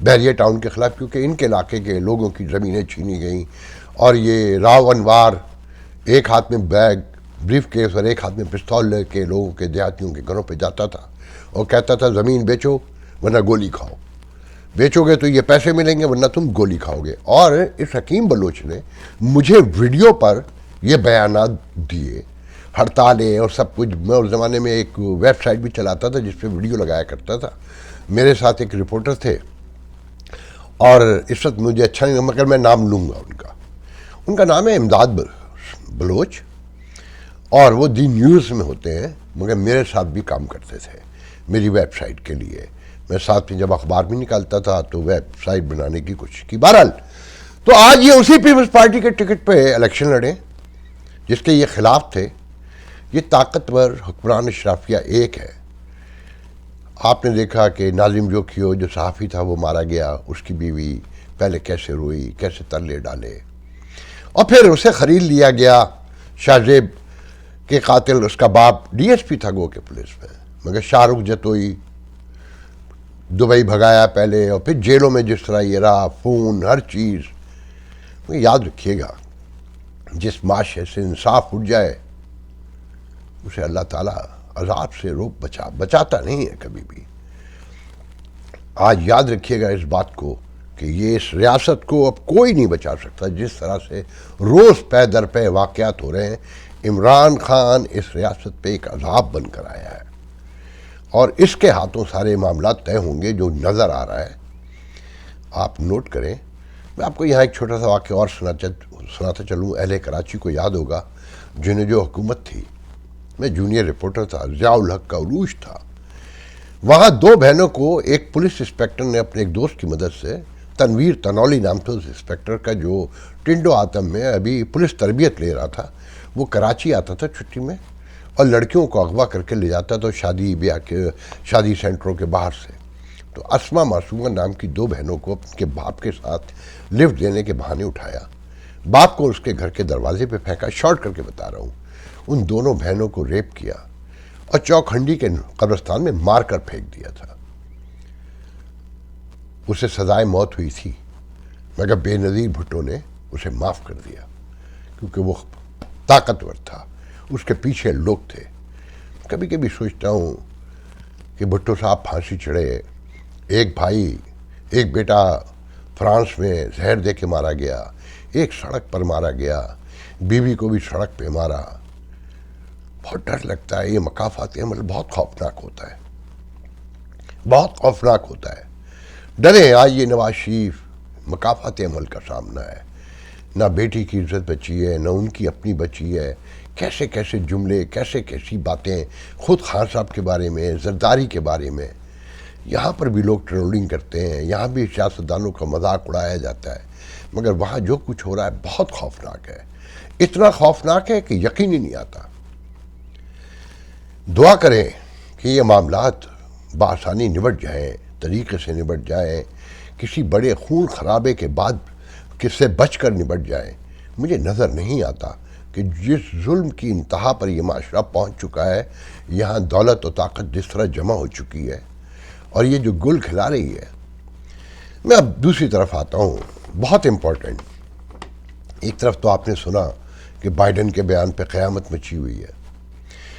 بحریہ ٹاؤن کے خلاف، کیونکہ ان کے علاقے کے لوگوں کی زمینیں چھینی گئیں، اور یہ راو انوار ایک ہاتھ میں بیگ بریف کیس اور ایک ہاتھ میں پستول لے کے لوگوں کے دیہاتیوں کے گھروں پہ جاتا تھا اور کہتا تھا زمین بیچو ورنہ گولی کھاؤ، بیچو گے تو یہ پیسے ملیں گے ورنہ تم گولی کھاؤ گے۔ اور اس حکیم بلوچ نے مجھے ویڈیو پر یہ بیانات دیے، ہڑتالیں اور سب کچھ۔ میں اس زمانے میں ایک ویب سائٹ بھی چلاتا تھا جس پہ ویڈیو لگایا کرتا تھا، میرے ساتھ ایک رپورٹر تھے، اور اس وقت مجھے اچھا نہیں مگر میں نام لوں گا ان کا نام ہے امداد بلوچ، اور وہ دی نیوز میں ہوتے ہیں، مگر میرے ساتھ بھی کام کرتے تھے میری ویب سائٹ کے لیے۔ میں ساتھ میں جب اخبار بھی نکالتا تھا تو ویب سائٹ بنانے کی کوشش کی۔ بہرحال تو آج یہ اسی پیپلز پارٹی کے ٹکٹ پہ الیکشن لڑے جس کے یہ خلاف تھے۔ یہ طاقتور حکمران اشرافیہ ایک ہے۔ آپ نے دیکھا کہ ناظم جوکھیو جو صحافی تھا وہ مارا گیا، اس کی بیوی پہلے کیسے روئی، کیسے ترلے ڈالے، اور پھر اسے خرید لیا گیا۔ شاہ زیب کے قاتل، اس کا باپ ڈی ایس پی تھا گو کے پولیس میں، مگر شاہ رخ جتوئی دبئی بھگایا پہلے، اور پھر جیلوں میں جس طرح یہ رہا، فون ہر چیز۔ یاد رکھیے گا جس معاشرے سے انصاف اٹھ جائے اسے اللہ تعالیٰ عذاب سے روک بچاتا نہیں ہے کبھی بھی۔ آج یاد رکھیے گا اس بات کو کہ یہ اس ریاست کو اب کوئی نہیں بچا سکتا۔ جس طرح سے روز پے در پے واقعات ہو رہے ہیں، عمران خان اس ریاست پہ ایک عذاب بن کر آیا ہے، اور اس کے ہاتھوں سارے معاملات طے ہوں گے جو نظر آ رہا ہے۔ آپ نوٹ کریں، میں آپ کو یہاں ایک چھوٹا سا واقعہ اور سناتا چلوں۔ اہل کراچی کو یاد ہوگا جنہیں جو حکومت تھی، میں جونیئر رپورٹر تھا، ضیاء الحق کا عروج تھا، وہاں دو بہنوں کو ایک پولیس انسپیکٹر نے اپنے ایک دوست کی مدد سے، تنویر تنولی نام تھا اس انسپیکٹر کا، جو ٹنڈو آتم میں ابھی پولیس تربیت لے رہا تھا، وہ کراچی آتا تھا چھٹی میں اور لڑکیوں کو اغوا کر کے لے جاتا تھا شادی بیاہ کے شادی سینٹروں کے باہر سے۔ تو اسما معصومہ نام کی دو بہنوں کو ان کے باپ کے ساتھ لفٹ دینے کے بہانے اٹھایا، باپ کو اس کے گھر کے دروازے پہ پھینکا۔ شارٹ کر کے بتا رہا ہوں، ان دونوں بہنوں کو ریپ کیا اور چوکھنڈی کے قبرستان میں مار کر پھینک دیا تھا۔ اسے سزائے موت ہوئی تھی، مگر بے نظیر بھٹو نے اسے معاف کر دیا کیونکہ وہ طاقتور تھا، اس کے پیچھے لوگ تھے۔ کبھی کبھی سوچتا ہوں کہ بھٹو صاحب پھانسی چڑھے، ایک بھائی ایک بیٹا فرانس میں زہر دے کے مارا گیا، ایک سڑک پر مارا گیا، بیوی کو بھی سڑک پہ مارا۔ بہت ڈر لگتا ہے، یہ مکافاتی عمل بہت خوفناک ہوتا ہے، بہت خوفناک ہوتا ہے۔ ڈرے آج یہ نواز شریف مکافاتی عمل کا سامنا ہے، نہ بیٹی کی عزت بچی ہے نہ ان کی اپنی بچی ہے۔ کیسے کیسے جملے، کیسی باتیں خود خان صاحب کے بارے میں، زرداری کے بارے میں۔ یہاں پر بھی لوگ ٹرولنگ کرتے ہیں، یہاں بھی سیاستدانوں کا مذاق اڑایا جاتا ہے، مگر وہاں جو کچھ ہو رہا ہے بہت خوفناک ہے، اتنا خوفناک ہے کہ یقین ہی نہیں آتا۔ دعا کریں کہ یہ معاملات بآسانی نبٹ جائیں، طریقے سے نبٹ جائیں، کسی بڑے خون خرابے کے بعد کس سے بچ کر نبٹ جائیں۔ مجھے نظر نہیں آتا کہ جس ظلم کی انتہا پر یہ معاشرہ پہنچ چکا ہے، یہاں دولت و طاقت جس طرح جمع ہو چکی ہے اور یہ جو گل کھلا رہی ہے۔ میں اب دوسری طرف آتا ہوں، بہت امپورٹنٹ۔ ایک طرف تو آپ نے سنا کہ بائیڈن کے بیان پہ قیامت مچی ہوئی ہے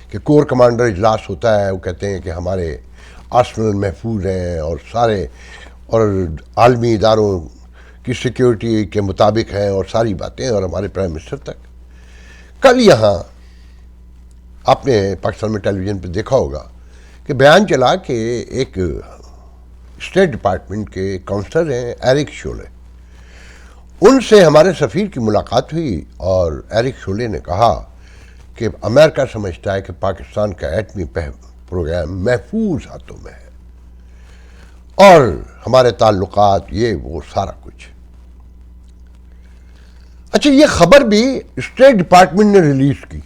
کہ کور کمانڈر اجلاس ہوتا ہے، وہ کہتے ہیں کہ ہمارے آرسنل محفوظ ہیں اور سارے اور عالمی اداروں کی سیکیورٹی کے مطابق ہیں اور ساری باتیں، اور ہمارے پرائم منسٹر تک۔ کل یہاں آپ نے پاکستان میں ٹیلی ویژن پہ دیکھا ہوگا کہ بیان چلا کہ ایک اسٹیٹ ڈپارٹمنٹ کے کاؤنسلر ہیں ایرک شولے، ان سے ہمارے سفیر کی ملاقات ہوئی، اور ایرک شولے نے کہا کہ امریکہ سمجھتا ہے کہ پاکستان کا ایٹمی پروگرام محفوظ ہاتھوں میں ہے اور ہمارے تعلقات یہ وہ سارا کچھ۔ اچھا، یہ خبر بھی اسٹیٹ ڈپارٹمنٹ نے ریلیز کی،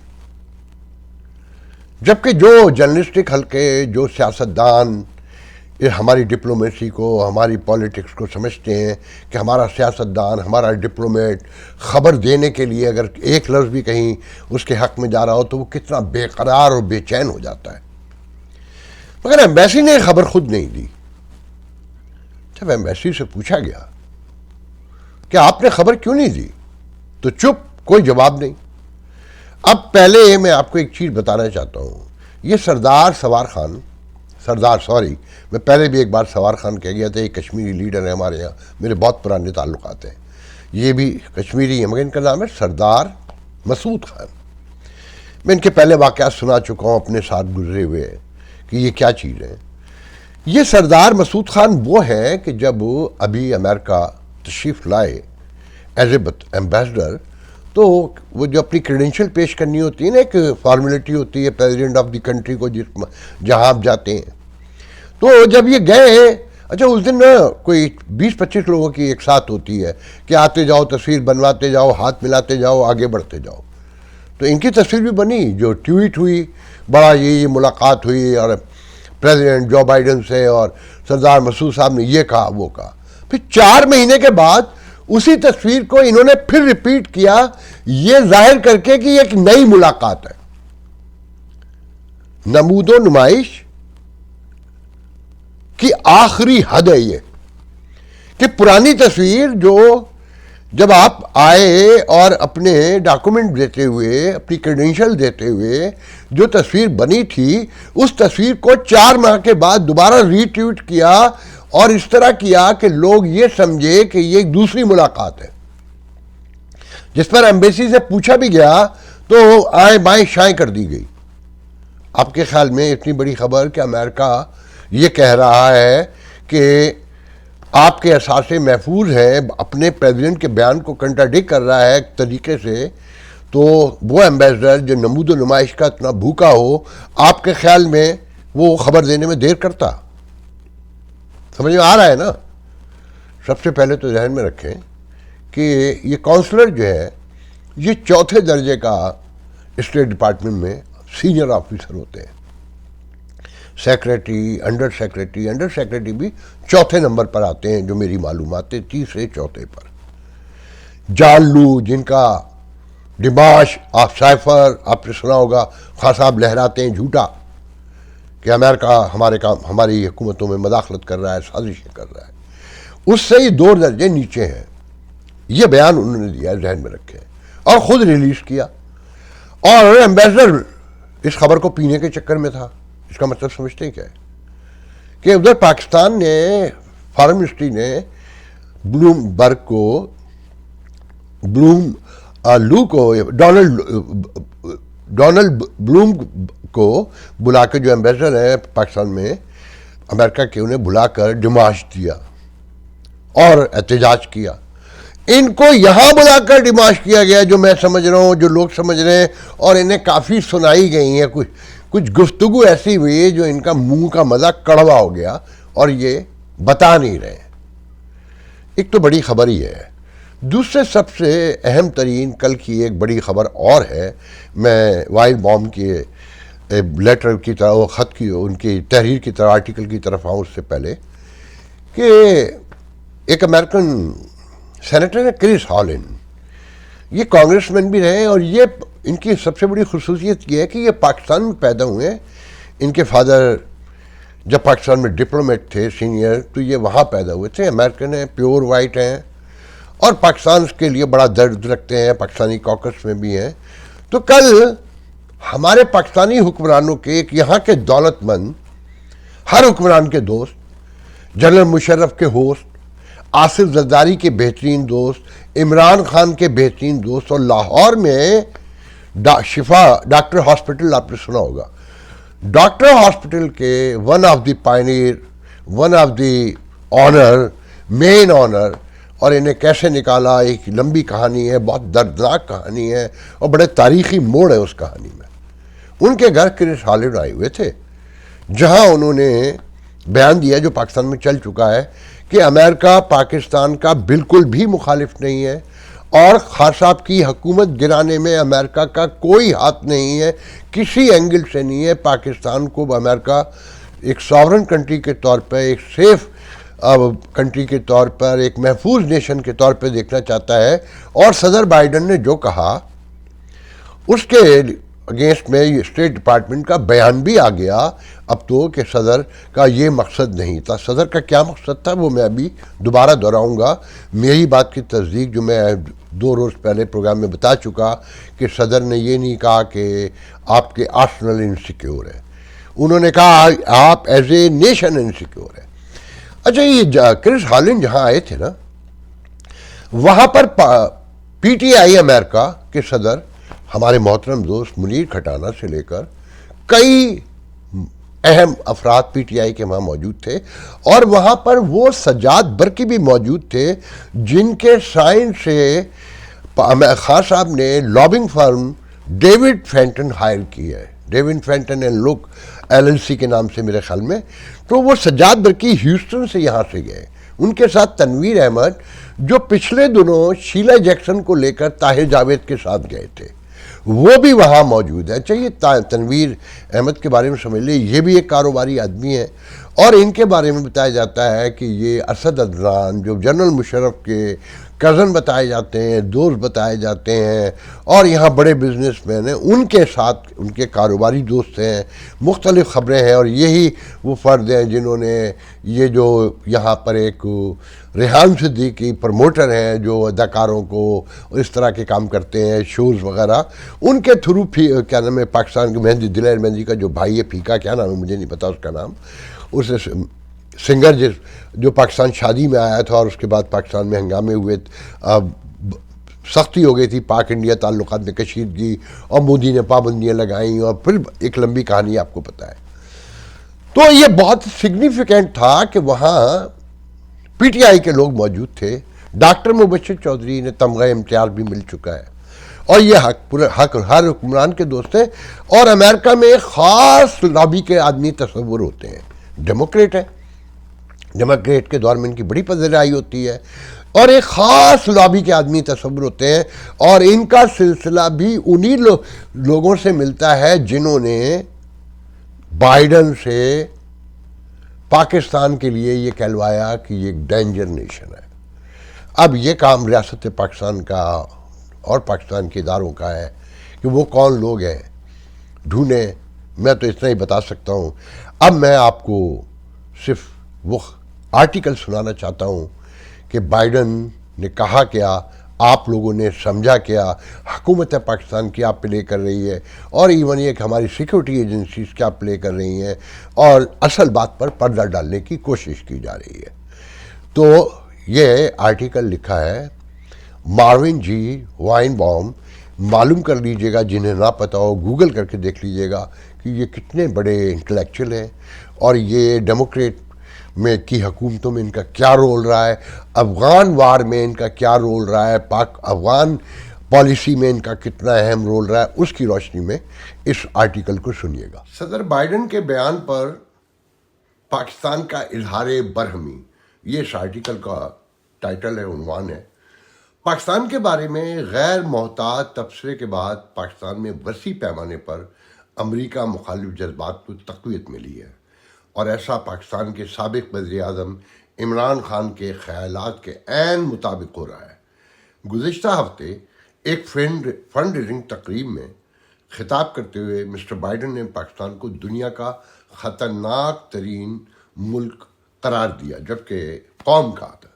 جبکہ جو جرنلسٹک حلقے، جو سیاستدان ہماری ڈپلومیسی کو، ہماری پالیٹکس کو سمجھتے ہیں کہ ہمارا سیاستدان، ہمارا ڈپلومیٹ خبر دینے کے لیے اگر ایک لفظ بھی کہیں اس کے حق میں جا رہا ہو تو وہ کتنا بے قرار اور بے چین ہو جاتا ہے، مگر ایمبیسی نے خبر خود نہیں دی۔ جب ایمبیسی سے پوچھا گیا کہ آپ نے خبر کیوں نہیں دی تو چپ، کوئی جواب نہیں۔ اب پہلے میں آپ کو ایک چیز بتانا چاہتا ہوں، یہ میں پہلے بھی ایک بار سوار خان کہہ گیا تھا، یہ کشمیری لیڈر ہیں ہمارے یہاں، میرے بہت پرانے تعلقات ہیں، یہ بھی کشمیری ہیں، مگر ان کا نام ہے سردار مسعود خان۔ میں ان کے پہلے واقعات سنا چکا ہوں اپنے ساتھ گزرے ہوئے کہ یہ کیا چیز ہے۔ یہ سردار مسعود خان وہ ہے کہ جب ابھی امریکہ تشریف لائے ایز اے ایمبیسڈر، تو وہ جو اپنی کریڈینشل پیش کرنی ہوتی ہے نا، ایک فارمیلٹی ہوتی ہے پریزیڈنٹ آف دی کنٹری کو جہاں آپ جاتے ہیں، تو جب یہ گئے، اچھا اس دن کوئی 20-25 لوگوں کی ایک ساتھ ہوتی ہے کہ آتے جاؤ، تصویر بنواتے جاؤ، ہاتھ ملاتے جاؤ، آگے بڑھتے جاؤ۔ تو ان کی تصویر بھی بنی، جو ٹویٹ ہوئی، بڑا یہ ملاقات ہوئی اور پریزیڈنٹ جو بائیڈن سے، اور سردار مسعود صاحب نے یہ کہا وہ کہا۔ پھر 4 مہینے کے بعد اسی تصویر کو انہوں نے پھر ریپیٹ کیا، یہ ظاہر کر کے کہ یہ ایک نئی ملاقات ہے۔ نمود و نمائش کی آخری حد ہے یہ کہ پرانی تصویر جو جب آپ آئے اور اپنے ڈاکومنٹ دیتے ہوئے، اپنی کریڈینشل دیتے ہوئے جو تصویر بنی تھی، اس تصویر کو 4 ماہ کے بعد دوبارہ ری ٹویٹ کیا اور اس طرح کیا کہ لوگ یہ سمجھے کہ یہ ایک دوسری ملاقات ہے، جس پر ایمبیسی سے پوچھا بھی گیا تو آئیں بائیں شائیں کر دی گئی۔ آپ کے خیال میں اتنی بڑی خبر کہ امریکہ یہ کہہ رہا ہے کہ آپ کے اثاثے محفوظ ہیں، اپنے پریزیڈنٹ کے بیان کو کنٹراڈکٹ کر رہا ہے ایک طریقے سے، تو وہ ایمبیسڈر جو نمود و نمائش کا اتنا بھوکا ہو، آپ کے خیال میں وہ خبر دینے میں دیر کرتا؟ سمجھ میں آ رہا ہے نا؟ سب سے پہلے تو ذہن میں رکھیں کہ یہ کونسلر جو ہے یہ 4تھے درجے کا اسٹیٹ ڈپارٹمنٹ میں سینئر آفیسر ہوتے ہیں، سیکریٹری، انڈر سیکریٹری بھی 4تھے نمبر پر آتے ہیں، جو میری معلومات ہے 3 4 پر۔ جان لو، جن کا ڈماش سائفر آپ نے سنا ہوگا، خاص صاحب لہراتے ہیں جھوٹا کہ امریکہ ہماری حکومتوں میں مداخلت کر رہا ہے، سازشیں کر رہا ہے، اس سے ہی 2 درجے نیچے ہیں۔ یہ بیان انہوں نے دیا، ذہن میں رکھے، اور خود ریلیز کیا، اور ایمبیسڈر اس خبر کو پینے کے چکر میں تھا۔ اس کا مطلب سمجھتے ہیں کیا ہے کہ ادھر پاکستان نے، فارن منسٹری نے ڈونلڈ بلوم کو بلا کے، جو ایمبیسڈر ہیں پاکستان میں امریکہ کے، انہیں بلا کر ڈیمانش دیا اور احتجاج کیا۔ ان کو یہاں بلا کر ڈیمانش کیا گیا، جو میں سمجھ رہا ہوں، جو لوگ سمجھ رہے ہیں، اور انہیں کافی سنائی گئی ہیں، کچھ گفتگو ایسی ہوئی جو ان کا منہ کا مزہ کڑوا ہو گیا اور یہ بتا نہیں رہے۔ ایک تو بڑی خبر ہی ہے، دوسرے سب سے اہم ترین کل کی ایک بڑی خبر اور ہے۔ میں وائل بام کے لیٹر کی طرح، وہ خط کی، ان کی تحریر کی طرح، آرٹیکل کی طرف آؤں اس سے پہلے کہ ایک امریکن سینیٹر ہے کرس ہالینڈ، یہ کانگریس مین بھی رہے، اور یہ ان کی سب سے بڑی خصوصیت یہ ہے کہ یہ پاکستان میں پیدا ہوئے ہیں۔ ان کے فادر جب پاکستان میں ڈپلومیٹ تھے سینئر، تو یہ وہاں پیدا ہوئے تھے، امریکن ہیں، پیور وائٹ ہیں، اور پاکستان کے لیے بڑا درد رکھتے ہیں، پاکستانی کوکس میں بھی ہیں۔ تو کل ہمارے پاکستانی حکمرانوں کے، ایک یہاں کے دولت مند، ہر حکمران کے دوست، جنرل مشرف کے ہوسٹ، آصف زرداری کے بہترین دوست، عمران خان کے بہترین دوست، اور لاہور میں شفا ڈاکٹر ہاسپٹل آپ نے سنا ہوگا، ڈاکٹر ہاسپٹل کے one of the pioneer, one of the honour, main honour, اور انہیں کیسے نکالا، ایک لمبی کہانی ہے، بہت دردناک کہانی ہے، اور بڑے تاریخی موڑ ہے اس کہانی میں۔ ان کے گھر کرس ہالینڈ آئے ہوئے تھے، جہاں انہوں نے بیان دیا جو پاکستان میں چل چکا ہے کہ امریکہ پاکستان کا بالکل بھی مخالف نہیں ہے، اور خان صاحب کی حکومت گرانے میں امریکہ کا کوئی ہاتھ نہیں ہے، کسی اینگل سے نہیں ہے۔ پاکستان کو امریکہ ایک ساورن کنٹری کے طور پر، ایک سیف کنٹری کے طور پر، ایک محفوظ نیشن کے طور پہ دیکھنا چاہتا ہے، اور صدر بائیڈن نے جو کہا اس کے اگینسٹ میں اسٹیٹ ڈپارٹمنٹ کا بیان بھی آ گیا اب تو کہ صدر کا یہ مقصد نہیں تھا. صدر کا کیا مقصد تھا وہ میں ابھی دوبارہ دہراؤں گا. میری بات کی تصدیق جو میں 2 روز پہلے پروگرام میں بتا چکا کہ صدر نے یہ نہیں کہا کہ آپ کے آرسنل انسیکیور ہے. انہوں نے کہا آپ ایز اے نیشن انسیکیور ہے. اچھا یہ کرس ہالینڈ جہاں آئے تھے نا, وہاں پر پی ٹی آئی امریکہ کے صدر ہمارے محترم دوست منیر کھٹانہ سے لے کر کئی اہم افراد پی ٹی آئی کے وہاں موجود تھے, اور وہاں پر وہ سجاد برقی بھی موجود تھے جن کے سائن سے خان صاحب نے lobbying firm David Fenton hire کی ہے, David Fenton and luck LLC کے نام سے میرے خیال میں. تو وہ سجاد برقی ہیوسٹن سے یہاں سے گئے, ان کے ساتھ تنویر احمد جو پچھلے دنوں شیلا جیکسن کو لے کر طاہر جاوید کے ساتھ گئے تھے, وہ بھی وہاں موجود ہے. چاہیے تنویر احمد کے بارے میں سمجھ لیں, یہ بھی ایک کاروباری آدمی ہے, اور ان کے بارے میں بتایا جاتا ہے کہ یہ اسد عدنان جو جنرل مشرف کے کزن بتائے جاتے ہیں, دوست بتائے جاتے ہیں, اور یہاں بڑے بزنس مین ہیں, ان کے ساتھ ان کے کاروباری دوست ہیں. مختلف خبریں ہیں, اور یہی وہ فرد ہیں جنہوں نے یہ جو یہاں پر ایک ریحان صدیقی پروموٹر ہیں جو اداکاروں کو اس طرح کے کام کرتے ہیں, شوز وغیرہ, ان کے تھرو کیا نام ہے پاکستان کے مہندی دلیر مہندی کا جو بھائی ہے پھیکا, کیا نام ہے مجھے نہیں پتا اس کا نام, اس سنگر جو پاکستان شادی میں آیا تھا اور اس کے بعد پاکستان میں ہنگامے ہوئے, سختی ہو گئی تھی پاک انڈیا تعلقات میں کشیدگی, اور مودی نے پابندیاں لگائیں, اور پھر ایک لمبی کہانی آپ کو پتہ ہے. تو یہ بہت سگنیفیکنٹ تھا کہ وہاں پی ٹی آئی کے لوگ موجود تھے. ڈاکٹر مبشر چودھری نے تمغہ امتیاز بھی مل چکا ہے, اور یہ حق ہر حکمران کے دوست ہیں. اور امریکہ میں خاص لابی کے آدمی تصور ہوتے ہیں, ڈیموکریٹ ہیں, ڈیموکریٹ کے دور میں ان کی بڑی پذیرائی ہوتی ہے, اور ایک خاص لابی کے آدمی تصور ہوتے ہیں, اور ان کا سلسلہ بھی انہی لوگوں سے ملتا ہے جنہوں نے بائیڈن سے پاکستان کے لیے یہ کہلوایا کہ یہ ایک ڈینجر نیشن ہے. اب یہ کام ریاست پاکستان کا اور پاکستان کے اداروں کا ہے کہ وہ کون لوگ ہیں ڈھونڈیں. میں تو اتنا ہی بتا سکتا ہوں. اب میں آپ کو صرف وہ آرٹیکل سنانا چاہتا ہوں کہ بائیڈن نے کہا کیا, آپ لوگوں نے سمجھا کیا, حکومت پاکستان کیا پلے کر رہی ہے, اور ایون یہ کہ ہماری سیکورٹی ایجنسیز کیا پلے کر رہی ہیں, اور اصل بات پر پردہ ڈالنے کی کوشش کی جا رہی ہے. تو یہ آرٹیکل لکھا ہے ماروین جی وائن بام. معلوم کر لیجئے گا جنہیں نہ پتہ ہو, گوگل کر کے دیکھ لیجئے گا کہ یہ کتنے بڑے انٹلیکچوئل ہیں, اور یہ ڈیموکریٹ میں کی حکومتوں میں ان کا کیا رول رہا ہے, افغان وار میں ان کا کیا رول رہا ہے, پاک افغان پالیسی میں ان کا کتنا اہم رول رہا ہے, اس کی روشنی میں اس آرٹیکل کو سنیے گا. صدر بائیڈن کے بیان پر پاکستان کا اظہار برہمی, یہ اس آرٹیکل کا ٹائٹل ہے, عنوان ہے. پاکستان کے بارے میں غیر محتاط تبصرے کے بعد پاکستان میں وسیع پیمانے پر امریکہ مخالف جذبات کو تقویت ملی ہے, اور ایسا پاکستان کے سابق وزیر اعظم عمران خان کے خیالات کے عین مطابق ہو رہا ہے. گزشتہ ہفتے ایک فنڈ ریزنگ تقریب میں خطاب کرتے ہوئے مسٹر بائیڈن نے پاکستان کو دنیا کا خطرناک ترین ملک قرار دیا, جبکہ قوم کا تھا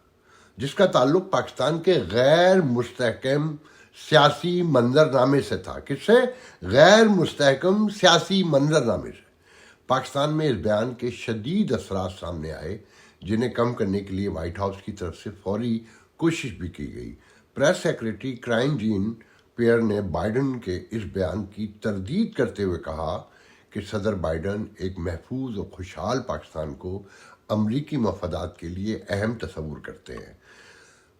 جس کا تعلق پاکستان کے غیر مستحکم سیاسی منظرنامے سے تھا. کس سے؟ غیر مستحکم سیاسی منظرنامے سے. پاکستان میں اس بیان کے شدید اثرات سامنے آئے, جنہیں کم کرنے کے لیے وائٹ ہاؤس کی طرف سے فوری کوشش بھی کی گئی. پریس سیکریٹری کرائن جین پیئر نے بائیڈن کے اس بیان کی تردید کرتے ہوئے کہا کہ صدر بائیڈن ایک محفوظ اور خوشحال پاکستان کو امریکی مفادات کے لیے اہم تصور کرتے ہیں.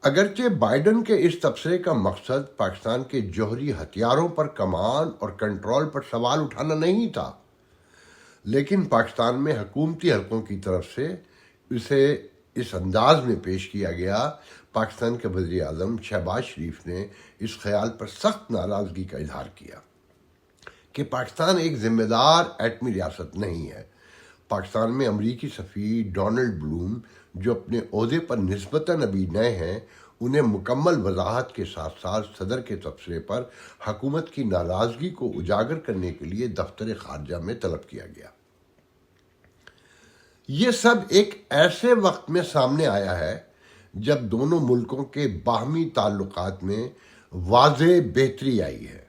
اگرچہ بائیڈن کے اس تبصرے کا مقصد پاکستان کے جوہری ہتھیاروں پر کمان اور کنٹرول پر سوال اٹھانا نہیں تھا, لیکن پاکستان میں حکومتی حلقوں کی طرف سے اسے اس انداز میں پیش کیا گیا. پاکستان کے وزیر اعظم شہباز شریف نے اس خیال پر سخت ناراضگی کا اظہار کیا کہ پاکستان ایک ذمہ دار ایٹمی ریاست نہیں ہے. پاکستان میں امریکی سفیر ڈونلڈ بلوم جو اپنے عہدے پر نسبتاً ابھی نئے ہیں, انہیں مکمل وضاحت کے ساتھ ساتھ صدر کے تبصرے پر حکومت کی ناراضگی کو اجاگر کرنے کے لیے دفتر خارجہ میں طلب کیا گیا. یہ سب ایک ایسے وقت میں سامنے آیا ہے جب دونوں ملکوں کے باہمی تعلقات میں واضح بہتری آئی ہے۔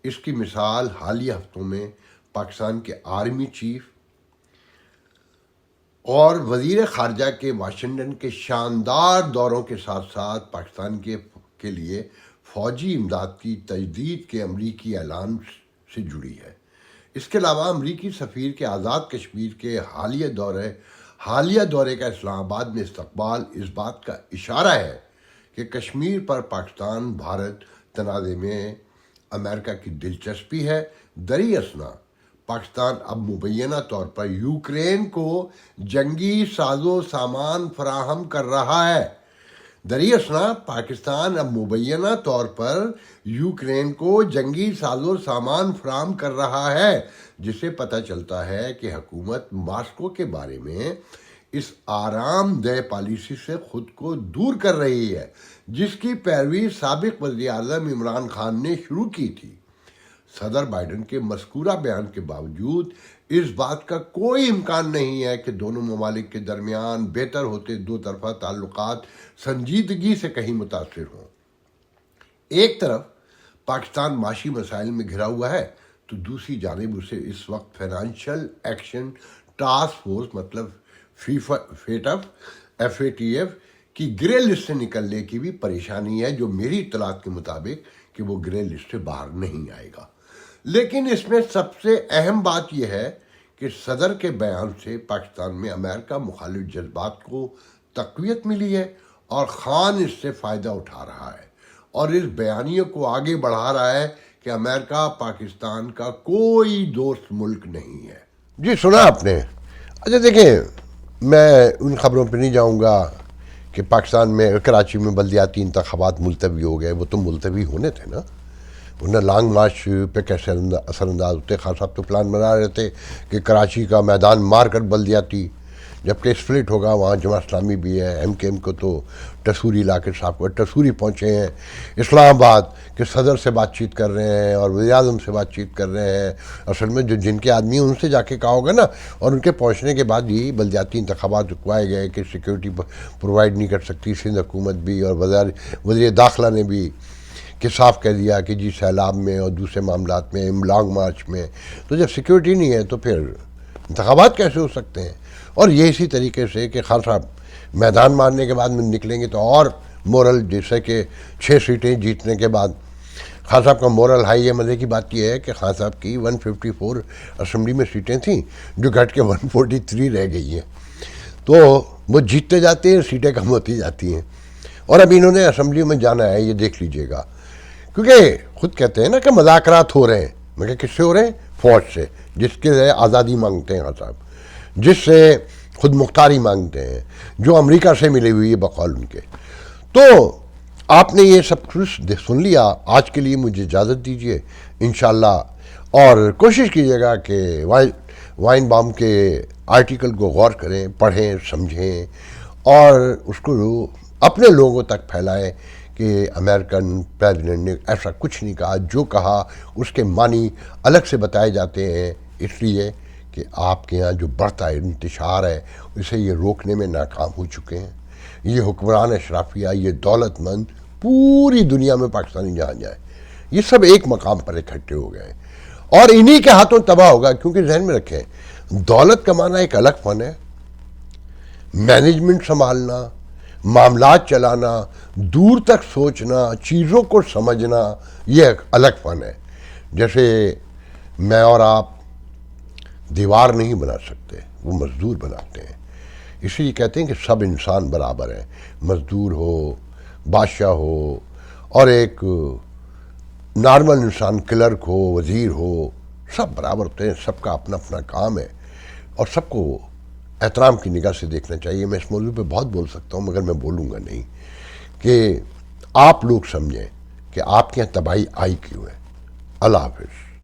اس کی مثال حالیہ ہفتوں میں پاکستان کے آرمی چیف اور وزیر خارجہ کے واشنگٹن کے شاندار دوروں کے ساتھ ساتھ پاکستان کے لیے فوجی امداد کی تجدید کے امریکی اعلان سے جڑی ہے۔ اس کے علاوہ امریکی سفیر کے آزاد کشمیر کے حالیہ دورے کا اسلام آباد میں استقبال اس بات کا اشارہ ہے کہ کشمیر پر پاکستان بھارت تنازع میں امریکہ کی دلچسپی ہے۔ دریں اثنا پاکستان اب مبینہ طور پر یوکرین کو جنگی ساز و سامان فراہم کر رہا ہے۔ دریں اثنا پاکستان اب مبینہ طور پر یوکرین کو جنگی ساز و سامان فراہم کر رہا ہے، جس سے پتہ چلتا ہے کہ حکومت ماسکو کے بارے میں اس آرام دہ پالیسی سے خود کو دور کر رہی ہے جس کی پیروی سابق وزیر اعظم عمران خان نے شروع کی تھی۔ صدر بائیڈن کے مذکورہ بیان کے باوجود اس بات کا کوئی امکان نہیں ہے کہ دونوں ممالک کے درمیان بہتر ہوتے دو طرفہ تعلقات سنجیدگی سے کہیں متاثر ہوں۔ ایک طرف پاکستان معاشی مسائل میں گھرا ہوا ہے تو دوسری جانب اسے اس وقت فائنینشیل ایکشن ٹاسک فورس مطلب FATF کی گرے لسٹ سے نکلنے کی بھی پریشانی ہے، جو میری اطلاعات کے مطابق کہ وہ گرے لسٹ سے باہر نہیں آئے گا۔ لیکن اس میں سب سے اہم بات یہ ہے کہ صدر کے بیان سے پاکستان میں امریکہ مخالف جذبات کو تقویت ملی ہے اور خان اس سے فائدہ اٹھا رہا ہے اور اس بیانیے کو آگے بڑھا رہا ہے کہ امریکہ پاکستان کا کوئی دوست ملک نہیں ہے۔ جی سنا آپ نے۔ اچھا دیکھیں، میں ان خبروں پہ نہیں جاؤں گا کہ پاکستان میں کراچی میں بلدیاتی انتخابات ملتوی ہو گئے، وہ تو ملتوی ہونے تھے نا، ورنہ لانگ مارچ پہ کیسے اثر انداز ہوتے۔ خان صاحب تو پلان بنا رہے تھے کہ کراچی کا میدان مار کر بلدیاتی، جبکہ اسپلٹ ہوگا، وہاں جماعت اسلامی بھی ہے، ایم کو تو ٹسوری علاقے صاحب کو ٹسوری پہنچے ہیں اسلام آباد کہ صدر سے بات چیت کر رہے ہیں اور وزیر اعظم سے بات چیت کر رہے ہیں۔ اصل میں جو جن کے آدمی ہیں ان سے جا کے کہا ہوگا نا، اور ان کے پہنچنے کے بعد ہی بلدیاتی انتخابات رکوائے گئے کہ سیکیورٹی پرووائڈ نہیں کر سکتی سندھ حکومت بھی، اور وزیر داخلہ نے بھی کہ صاف کہہ دیا کہ جی سیلاب میں اور دوسرے معاملات میں لانگ مارچ میں تو جب سیکیورٹی نہیں ہے تو پھر انتخابات کیسے ہو سکتے ہیں؟ اور یہ اسی طریقے سے کہ خان صاحب میدان مارنے کے بعد میں نکلیں گے تو اور مورل، جیسے کہ 6 سیٹیں جیتنے کے بعد خان صاحب کا مورل ہائی ہے۔ مزے کی بات یہ ہے کہ خان صاحب کی 154 اسمبلی میں سیٹیں تھیں جو گھٹ کے 143 رہ گئی ہیں، تو وہ جیتتے جاتے ہیں، سیٹیں کم ہوتی جاتی ہیں، اور اب انہوں نے اسمبلی میں جانا ہے، یہ دیکھ لیجئے گا، کیونکہ خود کہتے ہیں نا کہ مذاکرات ہو رہے ہیں۔ مگر کس سے ہو رہے ہیں؟ فوج سے، جس کے آزادی مانگتے ہیں خان صاحب، جس سے خود مختاری مانگتے ہیں، جو امریکہ سے ملی ہوئی ہے بقول ان کے۔ تو آپ نے یہ سب کچھ سن لیا۔ آج کے لیے مجھے اجازت دیجیے انشاءاللہ، اور کوشش کیجیے گا کہ وائن بام کے آرٹیکل کو غور کریں، پڑھیں، سمجھیں، اور اس کو اپنے لوگوں تک پھیلائیں کہ امریکن پریزیڈنٹ نے ایسا کچھ نہیں کہا، جو کہا اس کے معنی الگ سے بتائے جاتے ہیں، اس لیے کہ آپ کے ہاں جو بڑھتا ہے انتشار ہے اسے یہ روکنے میں ناکام ہو چکے ہیں۔ یہ حکمران اشرافیہ، یہ دولت مند پوری دنیا میں پاکستانی جہاں جائے، یہ سب ایک مقام پر اکٹھے ہو گئے اور انہی کے ہاتھوں تباہ ہوگا۔ کیونکہ ذہن میں رکھیں، دولت کمانا ایک الگ فن ہے، مینجمنٹ سنبھالنا، معاملات چلانا، دور تک سوچنا، چیزوں کو سمجھنا، یہ ایک الگ فن ہے۔ جیسے میں اور آپ دیوار نہیں بنا سکتے، وہ مزدور بناتے ہیں، اسی لیے کہتے ہیں کہ سب انسان برابر ہیں، مزدور ہو، بادشاہ ہو، اور ایک نارمل انسان کلرک ہو، وزیر ہو، سب برابر ہوتے ہیں، سب کا اپنا اپنا کام ہے اور سب کو احترام کی نگاہ سے دیکھنا چاہیے۔ میں اس موضوع پہ بہت بول سکتا ہوں مگر میں بولوں گا نہیں، کہ آپ لوگ سمجھیں کہ آپ کے یہاں تباہی آئی کیوں ہے۔ اللہ حافظ۔